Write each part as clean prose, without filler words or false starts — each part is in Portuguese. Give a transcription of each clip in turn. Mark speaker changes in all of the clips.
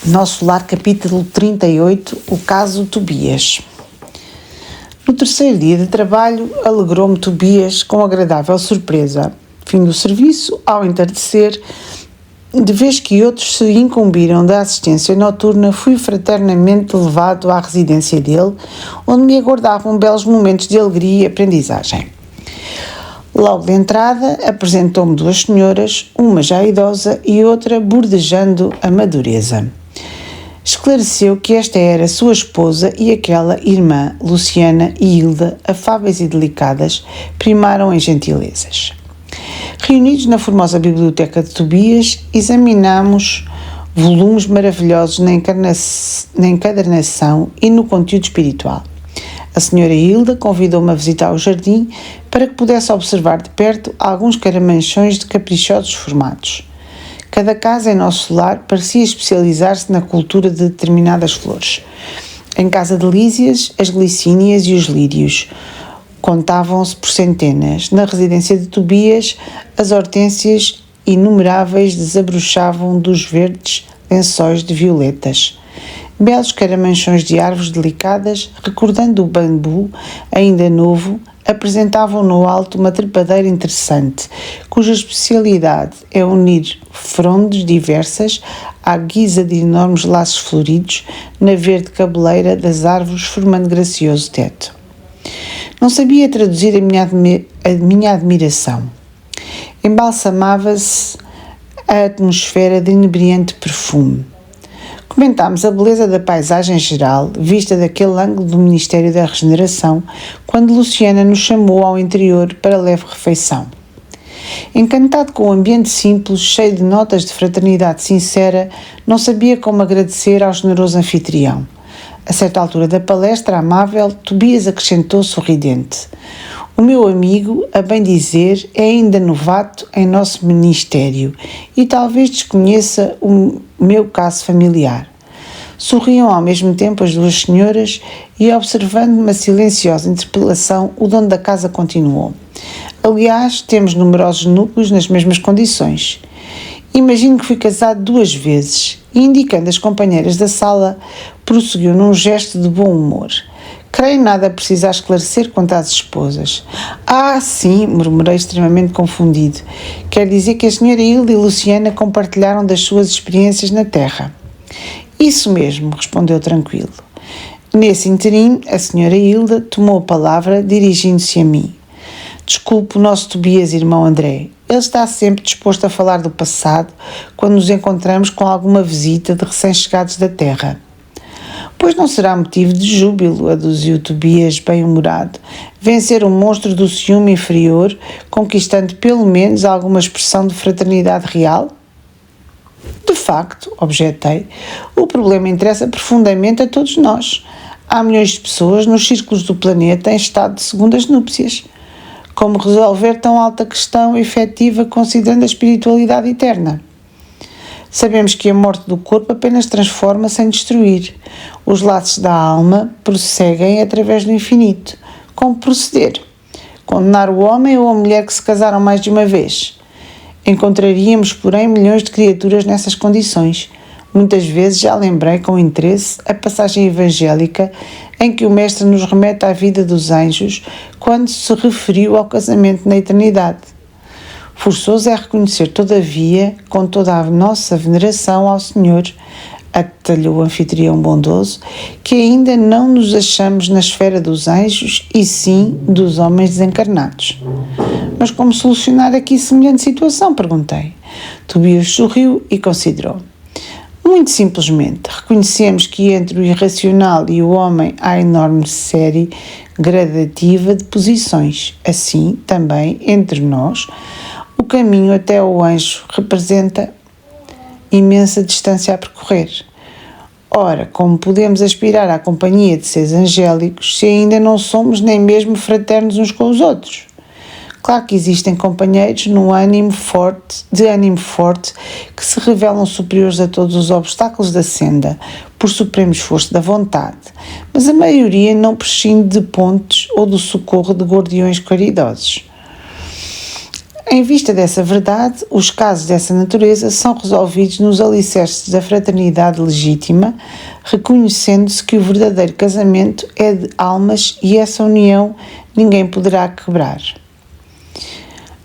Speaker 1: Nosso Lar, capítulo 38, o caso Tobias. No terceiro dia de trabalho, alegrou-me Tobias com agradável surpresa. Fim do serviço, ao entardecer, de vez que outros se incumbiram da assistência noturna, fui fraternamente levado à residência dele, onde me aguardavam belos momentos de alegria e aprendizagem. Logo de entrada, apresentou-me duas senhoras, uma já idosa e outra bordejando a madureza. Esclareceu que esta era sua esposa e aquela irmã, Luciana e Hilda, afáveis e delicadas, primaram em gentilezas. Reunidos na formosa biblioteca de Tobias, examinamos volumes maravilhosos na encadernação e no conteúdo espiritual. A senhora Hilda convidou-me a visitar o jardim para que pudesse observar de perto alguns caramanchões de caprichosos formatos. Cada casa em nosso lar parecia especializar-se na cultura de determinadas flores. Em casa de Lísias, as glicínias e os lírios contavam-se por centenas. Na residência de Tobias, as hortênsias inumeráveis desabrochavam dos verdes lençóis de violetas. Belos caramanchões de árvores delicadas, recordando o bambu ainda novo, apresentavam no alto uma trepadeira interessante, cuja especialidade é unir frondes diversas à guisa de enormes laços floridos na verde cabeleira das árvores, formando gracioso teto. Não sabia traduzir a minha admiração. Embalsamava-se a atmosfera de inebriante perfume. Comentámos a beleza da paisagem geral, vista daquele ângulo do Ministério da Regeneração, quando Luciana nos chamou ao interior para leve refeição. Encantado com o ambiente simples, cheio de notas de fraternidade sincera, não sabia como agradecer ao generoso anfitrião. A certa altura da palestra amável, Tobias acrescentou sorridente: "O meu amigo, a bem dizer, é ainda novato em nosso ministério e talvez desconheça o meu caso familiar." Sorriam ao mesmo tempo as duas senhoras e, observando uma silenciosa interpelação, o dono da casa continuou: "Aliás, temos numerosos núcleos nas mesmas condições. Imagino que fui casado 2 vezes." E, indicando as companheiras da sala, prosseguiu num gesto de bom humor: "Creio nada precisar esclarecer quanto às esposas." "Ah, sim", murmurei extremamente confundido. "Quer dizer que a senhora Hilda e Luciana compartilharam das suas experiências na terra." "Isso mesmo", respondeu tranquilo. Nesse interim, a senhora Hilda tomou a palavra, dirigindo-se a mim: "Desculpe o nosso Tobias, irmão André. Ele está sempre disposto a falar do passado quando nos encontramos com alguma visita de recém-chegados da terra." "Pois não será motivo de júbilo", aduziu Tobias bem-humorado, "vencer um monstro do ciúme inferior, conquistando pelo menos alguma expressão de fraternidade real?" "De facto", objetei, "o problema interessa profundamente a todos nós. Há milhões de pessoas nos círculos do planeta em estado de segundas núpcias. Como resolver tão alta questão efetiva considerando a espiritualidade eterna? Sabemos que a morte do corpo apenas transforma sem destruir. Os laços da alma prosseguem através do infinito. Como proceder? Condenar o homem ou a mulher que se casaram mais de uma vez? Encontraríamos, porém, milhões de criaturas nessas condições. Muitas vezes já lembrei com interesse a passagem evangélica em que o Mestre nos remete à vida dos anjos quando se referiu ao casamento na eternidade. Forçoso é reconhecer, todavia, com toda a nossa veneração ao Senhor, atalhou o anfitrião bondoso, que ainda não nos achamos na esfera dos anjos e sim dos homens desencarnados." "Mas como solucionar aqui semelhante situação?" perguntei. Tobias sorriu e considerou. "Muito simplesmente, reconhecemos que entre o irracional e o homem há enorme série gradativa de posições. Assim, também, entre nós, o caminho até o anjo representa imensa distância a percorrer. Ora, como podemos aspirar à companhia de seres angélicos se ainda não somos nem mesmo fraternos uns com os outros? Claro que existem companheiros de ânimo forte que se revelam superiores a todos os obstáculos da senda, por supremo esforço da vontade, mas a maioria não prescinde de pontes ou do socorro de guardiões caridosos. Em vista dessa verdade, os casos dessa natureza são resolvidos nos alicerces da fraternidade legítima, reconhecendo-se que o verdadeiro casamento é de almas e essa união ninguém poderá quebrar.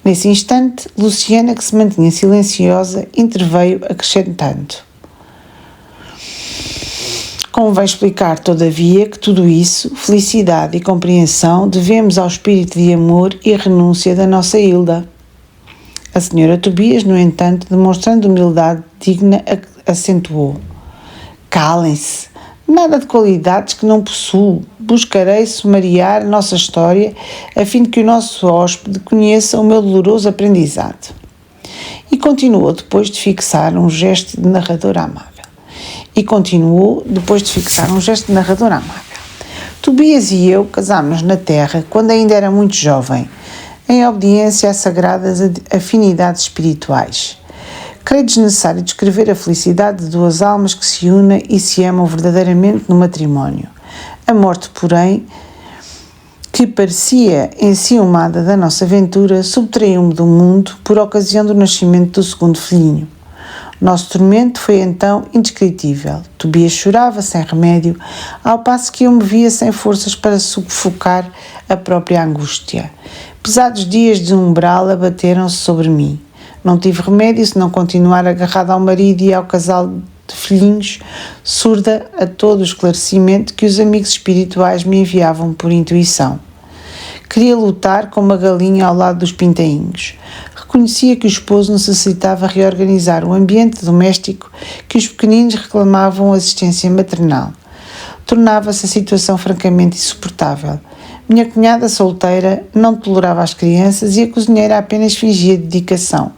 Speaker 1: Nesse instante, Luciana, que se mantinha silenciosa, interveio acrescentando: convém explicar, todavia, que tudo isso, felicidade e compreensão, devemos ao espírito de amor e renúncia da nossa Hilda. A senhora Tobias, no entanto, demonstrando humildade digna, acentuou: calem-se, nada de qualidades que não possuo. Buscarei sumariar nossa história a fim de que o nosso hóspede conheça o meu doloroso aprendizado. E continuou depois de fixar um gesto de narrador amável. Tobias e eu casámos-nos na terra quando ainda era muito jovem, em obediência às sagradas afinidades espirituais. Creio desnecessário descrever a felicidade de duas almas que se unem e se amam verdadeiramente no matrimónio. A morte, porém, que parecia enciumada da nossa aventura, subtraiu-me do mundo por ocasião do nascimento do segundo filhinho. Nosso tormento foi então indescritível. Tobias chorava sem remédio, ao passo que eu me via sem forças para sufocar a própria angústia. Pesados dias de umbral abateram-se sobre mim. Não tive remédio senão continuar agarrada ao marido e ao casal de filhinhos, surda a todo o esclarecimento que os amigos espirituais me enviavam por intuição. Queria lutar como uma galinha ao lado dos pintainhos. Reconhecia que o esposo necessitava reorganizar o ambiente doméstico, que os pequeninos reclamavam assistência maternal. Tornava-se a situação francamente insuportável. Minha cunhada solteira não tolerava as crianças e a cozinheira apenas fingia dedicação.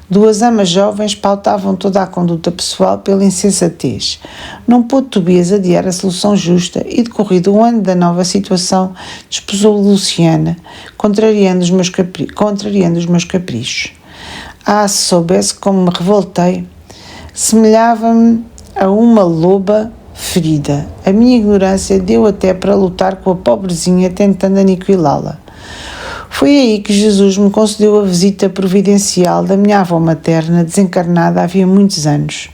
Speaker 1: Duas amas jovens pautavam toda a conduta pessoal pela insensatez. Não pôde Tobias adiar a solução justa e, decorrido o ano da nova situação, desposou Luciana, contrariando os meus caprichos. Ah, se soubesse como me revoltei! Semelhava-me a uma loba ferida. A minha ignorância deu até para lutar com a pobrezinha, tentando aniquilá-la. Foi aí que Jesus me concedeu a visita providencial da minha avó materna, desencarnada havia muitos anos.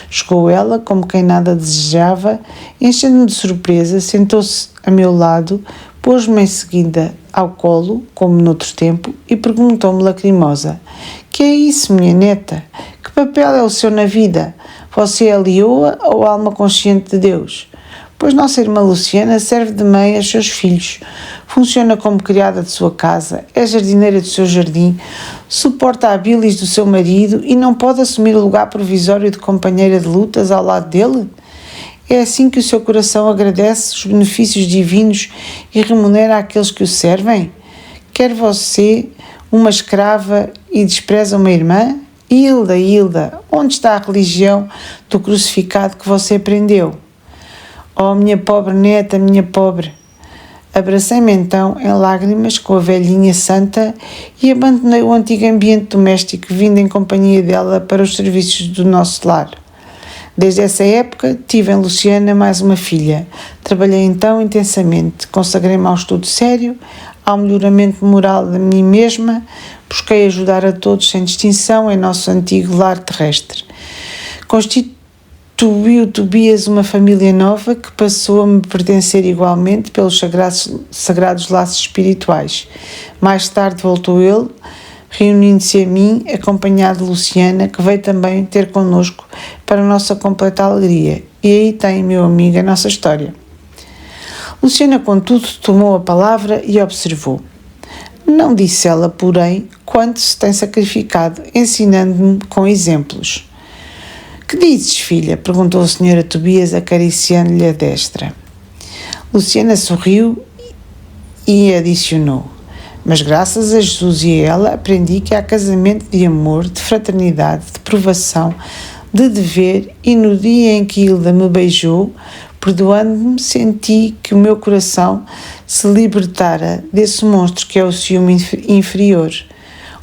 Speaker 1: Chegou ela, como quem nada desejava, enchendo-me de surpresa, sentou-se a meu lado, pôs-me em seguida ao colo, como noutro tempo, e perguntou-me lacrimosa: que é isso, minha neta? Que papel é o seu na vida? Você é leoa ou alma consciente de Deus? Pois nossa irmã Luciana serve de mãe aos seus filhos, funciona como criada de sua casa, é jardineira do seu jardim, suporta a bilis do seu marido e não pode assumir o lugar provisório de companheira de lutas ao lado dele? É assim que o seu coração agradece os benefícios divinos e remunera aqueles que o servem? Quer você uma escrava e despreza uma irmã? Hilda, Hilda, onde está a religião do crucificado que você aprendeu? Oh, minha pobre neta, minha pobre! Abracei-me então em lágrimas com a velhinha santa e abandonei o antigo ambiente doméstico, vindo em companhia dela para os serviços do nosso lar. Desde essa época tive em Luciana mais uma filha. Trabalhei então intensamente, consagrei-me ao estudo sério, ao melhoramento moral de mim mesma, busquei ajudar a todos sem distinção em nosso antigo lar terrestre. Constituiu Tobias uma família nova que passou a me pertencer igualmente pelos sagrados laços espirituais. Mais tarde voltou ele, reunindo-se a mim, acompanhado de Luciana, que veio também ter connosco para a nossa completa alegria. E aí tem, meu amigo, a nossa história. Luciana, contudo, tomou a palavra e observou. Não disse ela, porém, quanto se tem sacrificado, ensinando-me com exemplos. Que dizes, filha? Perguntou a senhora Tobias, acariciando-lhe a destra. Luciana sorriu e adicionou: mas graças a Jesus e a ela aprendi que há casamento de amor, de fraternidade, de provação, de dever, e no dia em que Hilda me beijou, perdoando-me, senti que o meu coração se libertara desse monstro que é o ciúme inferior.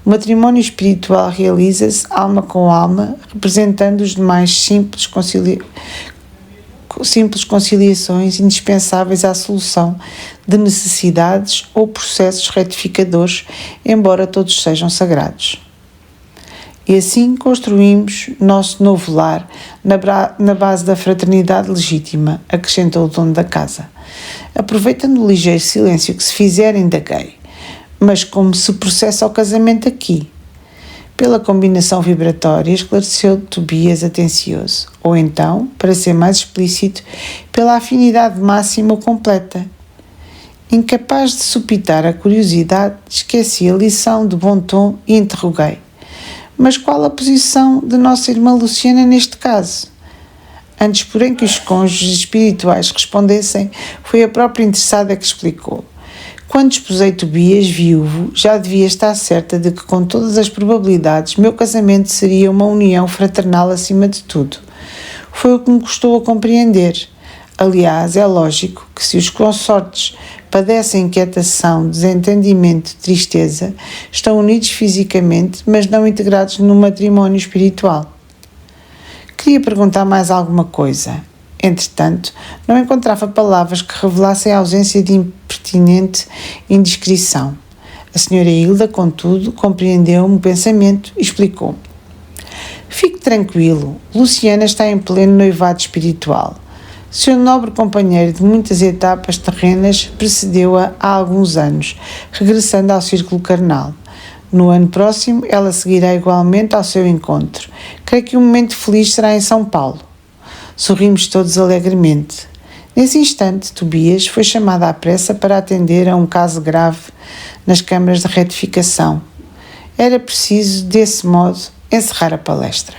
Speaker 1: O matrimónio espiritual realiza-se alma com alma, representando os demais simples simples conciliações indispensáveis à solução de necessidades ou processos retificadores, embora todos sejam sagrados. E assim construímos nosso novo lar na base da fraternidade legítima, acrescentou o dono da casa. Aproveitando o ligeiro silêncio que se fizera, indaguei. Mas como se processa o casamento aqui? Pela combinação vibratória, esclareceu Tobias atencioso. Ou então, para ser mais explícito, pela afinidade máxima ou completa. Incapaz de supitar a curiosidade, esqueci a lição de bom tom e interroguei. Mas qual a posição de nossa irmã Luciana neste caso? Antes, porém, que os cônjuges espirituais respondessem, foi a própria interessada que explicou. Quando desposei Tobias, viúvo, já devia estar certa de que, com todas as probabilidades, meu casamento seria uma união fraternal acima de tudo. Foi o que me custou a compreender. Aliás, é lógico que se os consortes padecem inquietação, desentendimento, tristeza, estão unidos fisicamente, mas não integrados no matrimónio espiritual. Queria perguntar mais alguma coisa. Entretanto, não encontrava palavras que revelassem a ausência de impertinente indiscrição. A senhora Hilda, contudo, compreendeu-me o pensamento e explicou. Fique tranquilo, Luciana está em pleno noivado espiritual. Seu nobre companheiro de muitas etapas terrenas precedeu-a há alguns anos, regressando ao círculo carnal. No ano próximo, ela seguirá igualmente ao seu encontro. Creio que o momento feliz será em São Paulo. Sorrimos todos alegremente. Nesse instante, Tobias foi chamado à pressa para atender a um caso grave nas câmaras de retificação. Era preciso, desse modo, encerrar a palestra.